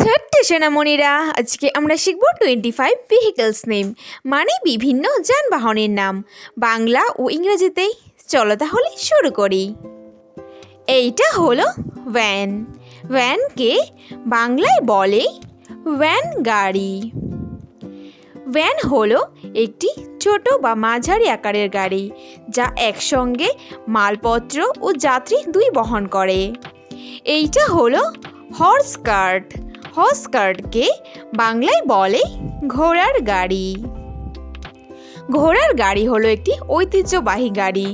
ছোট্ট সোনামণিরা, আজকে আমরা শিখব 25 ভেহিকলস নেম, মানে বিভিন্ন যানবাহনের নাম, বাংলা ও ইংরেজিতেই। চলো তাহলে শুরু করি। এইটা হলো ভ্যান। ভ্যানকে বাংলায় বলে ভ্যান গাড়ি। ভ্যান হলো একটি ছোট বা মাঝারি আকারের গাড়ি, যা একসঙ্গে মালপত্র ও যাত্রী দুই বহন করে। এইটা হলো হর্স কার্ট। হর্স কার্টকে বাংলায় বলে ঘোড়ার গাড়ি। ঘোড়ার গাড়ি হলো একটি ঐতিহ্যবাহী গাড়ি।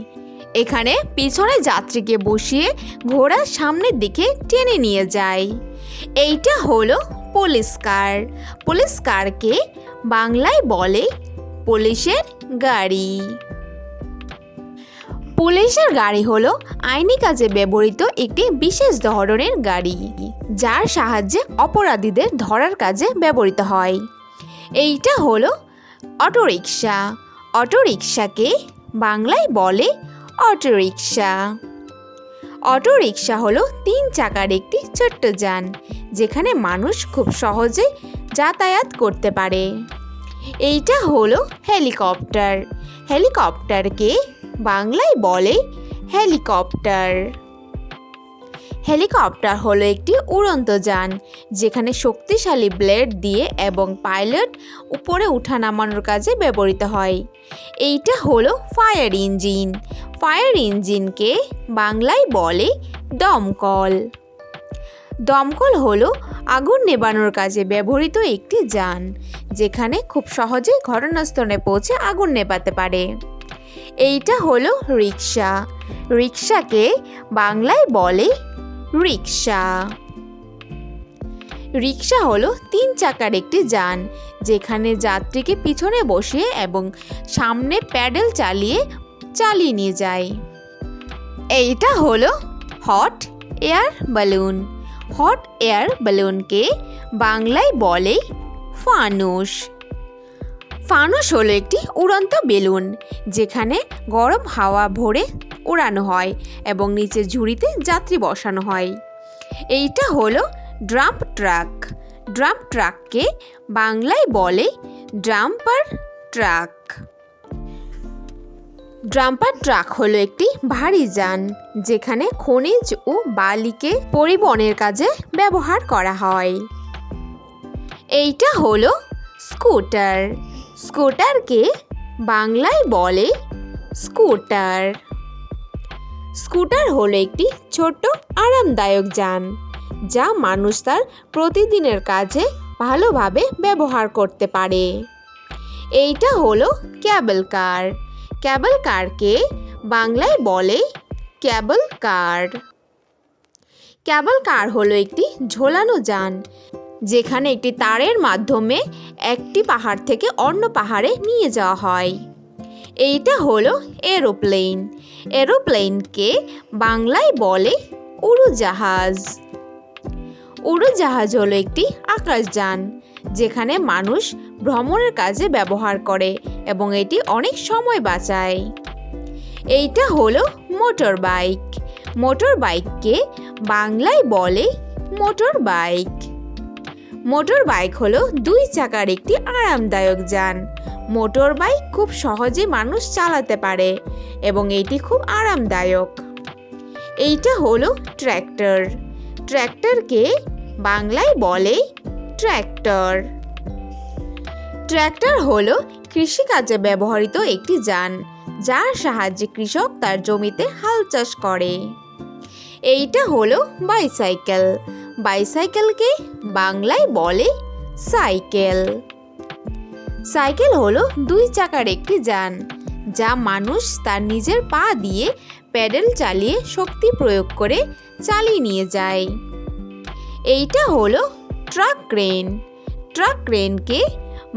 এখানে পিছনে যাত্রীকে বসিয়ে ঘোড়া সামনের দিকে টেনে নিয়ে যায়। এইটা হলো পুলিশ কার। পুলিশ কারকে বাংলায় বলে পুলিশের গাড়ি। পুলিশের গাড়ি হলো আইনি কাজে ব্যবহৃত একটি বিশেষ ধরনের গাড়ি, যার সাহায্যে অপরাধীদের ধরার কাজে ব্যবহৃত হয়। এইটা হলো অটোরিকশা। অটোরিকশাকে বাংলায় বলে অটোরিকশা। অটোরিকশা হলো 3 চাকার একটি ছোট্ট যান, যেখানে মানুষ খুব সহজে যাতায়াত করতে পারে। এইটা হলো হেলিকপ্টার। হেলিকপ্টারকে বাংলায় বলে হেলিকপ্টার। হেলিকপ্টার হলো একটি উড়ন্ত যান, যেখানে শক্তিশালী ব্লেড দিয়ে এবং পাইলট উপরে ওঠা নামানোর কাজে ব্যবহৃত হয়। এইটা হলো ফায়ার ইঞ্জিন। ফায়ার ইঞ্জিনকে বাংলায় বলে দমকল। দমকল হলো আগুন নেভানোর কাজে ব্যবহৃত একটি যান, যেখানে খুব সহজে ঘটনাস্থলে পৌঁছে আগুন নেভাতে পারে। এইটা হলো রিক্সা। রিক্সাকে বাংলায় বলে রিক্সা। রিক্সা হলো 3 চাকার একটি যান, যেখানে যাত্রীকে পিছনে বসিয়ে এবং সামনে প্যাডেল চালিয়ে নিয়ে যায়। এইটা হলো হট এয়ার বালুন। হট এয়ার বালুনকে বাংলায় বলে ফানুস। ফানুস হলো একটি উড়ন্ত বেলুন, যেখানে গরম হাওয়া ভরে উড়ানো হয় এবং নিচে ঝুড়িতে যাত্রী বসানো হয়। এইটা হলো ড্রাম্প ট্রাক। ড্রাম্প ট্রাককে বাংলায় বলে ডাম্পার ট্রাক। ডাম্পার ট্রাক হলো একটি ভারী যান, যেখানে খনিজ ও বালিকে পরিবহনের কাজে ব্যবহার করা হয়। এইটা হলো স্কুটার। স্কুটারকে বাংলায় বলে স্কুটার। স্কুটার হলো একটি ছোট আরামদায়ক যান, যা মানুষ তার প্রতিদিনের কাজে ভালোভাবে ব্যবহার করতে পারে। এইটা হলো ক্যাবল কার। ক্যাবল কারকে বাংলায় বলে ক্যাবল কার। ক্যাবল কার হলো একটি ঝোলানো যান, যেখানে একটি তারের মাধ্যমে একটি পাহাড় থেকে অন্য পাহাড়ে নিয়ে যাওয়া হয়। এইটা হলো এরোপ্লেন। এরোপ্লেনকে বাংলায় বলে উড়োজাহাজ। উড়োজাহাজ হলো একটি আকাশযান, যেখানে মানুষ ভ্রমণের কাজে ব্যবহার করে এবং এটি অনেক সময় বাঁচায়। এইটা হলো মোটর বাইক। মোটর বাইককে বাংলায় বলে মোটর বাইক। মোটর বাইক হলো 2 চাকার একটি আরামদায়ক যান। মোটর বাইক খুব সহজে মানুষ চালাতে পারে এবং এটি খুব আরামদায়ক। এইটা হলো ট্র্যাক্টর। ট্র্যাক্টরকে বাংলায় বলে ট্র্যাক্টর। ট্র্যাক্টর হলো কৃষিকাজে ব্যবহৃত একটি যান, যার সাহায্যে কৃষক তার জমিতে হাল চাষ করে। এইটা হলো বাইসাইকেল। বাইসাইকেলকে বাংলায় বলে সাইকেল। সাইকেল হলো 2 চাকার একটি যান, যা মানুষ তার নিজের পা দিয়ে প্যাডেল চালিয়ে শক্তি প্রয়োগ করে চালিয়ে নিয়ে যায়। এইটা হলো ট্রাক ক্রেন। ট্রাক ক্রেনকে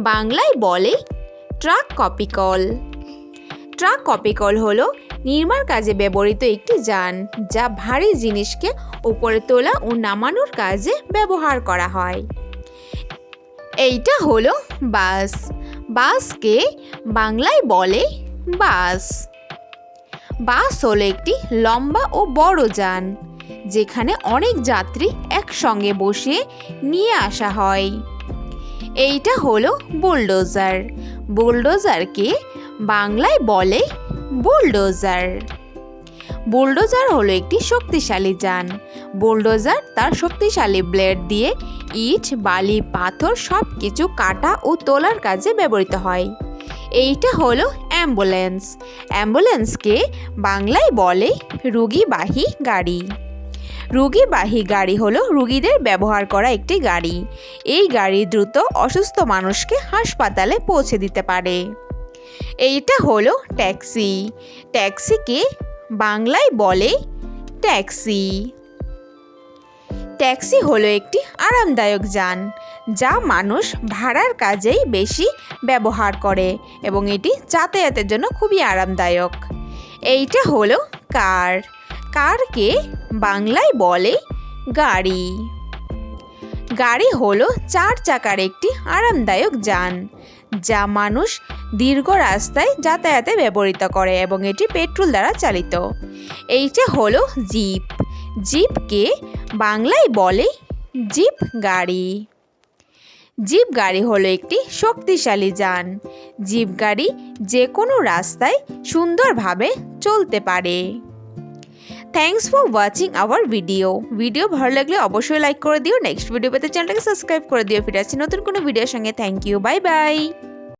বাংলায় বলে ট্রাক কপিকল। ট্রাক কপিকল হলো নির্মাণ কাজে ব্যবহৃত একটি যান, যা ভারী জিনিসকে উপরে তোলা ও নামানোর কাজে ব্যবহার করা হয়। এইটা হলো বাস। বাসকে বাংলায় বলে বাস। বাস হলো একটি লম্বা ও বড় যান, যেখানে অনেক যাত্রী একসঙ্গে বসিয়ে নিয়ে আসা হয়। এইটা হলো বুলডোজার। বুলডোজারকে বাংলায় বলে বুলডোজার। বুলডোজার হলো একটি শক্তিশালী যান। বুলডোজার তার শক্তিশালী ব্লেড দিয়ে ইট, বালি, পাথর সব কিছু কাটা ও তোলার কাজে ব্যবহৃত হয়। এইটা হলো অ্যাম্বুলেন্স। অ্যাম্বুলেন্সকে বাংলায় বলে রোগীবাহী গাড়ি। রোগীবাহী গাড়ি হলো রোগীদের ব্যবহার করা একটি গাড়ি। এই গাড়ি দ্রুত অসুস্থ মানুষকে হাসপাতালে পৌঁছে দিতে পারে। এইটা হলো ট্যাক্সি। ট্যাক্সিকে বাংলায় বলে ট্যাক্সি। ট্যাক্সি হলো একটি আরামদায়ক যান যা মানুষ ভাড়ার কাজেই বেশি ব্যবহার করে এবং এটি যাতায়াতের জন্য খুবই আরামদায়ক। এইটা হলো কার। কারকে বাংলায় বলে গাড়ি। গাড়ি হলো 4 চাকার একটি আরামদায়ক যান যা মানুষ দীর্ঘ রাস্তায় যাতায়াতে ব্যবহৃত করে এবং এটি পেট্রোল দ্বারা চালিত। এইটা হলো জিপ। জিপকে বাংলায় বলে জিপ গাড়ি। জিপ গাড়ি হলো একটি শক্তিশালী যান। জিপ গাড়ি যে কোনো রাস্তায় সুন্দরভাবে চলতে পারে। Thanks for watching hour video ভালো লাগলে অবশ্যই লাইক করে দিও। নেক্সট ভিডিও পেতে চ্যানেলটাকে সাবস্ক্রাইব করে দিও। ফিরে আসছি নতুন কোনো ভিডিওর সঙ্গে। Thank you, bye by.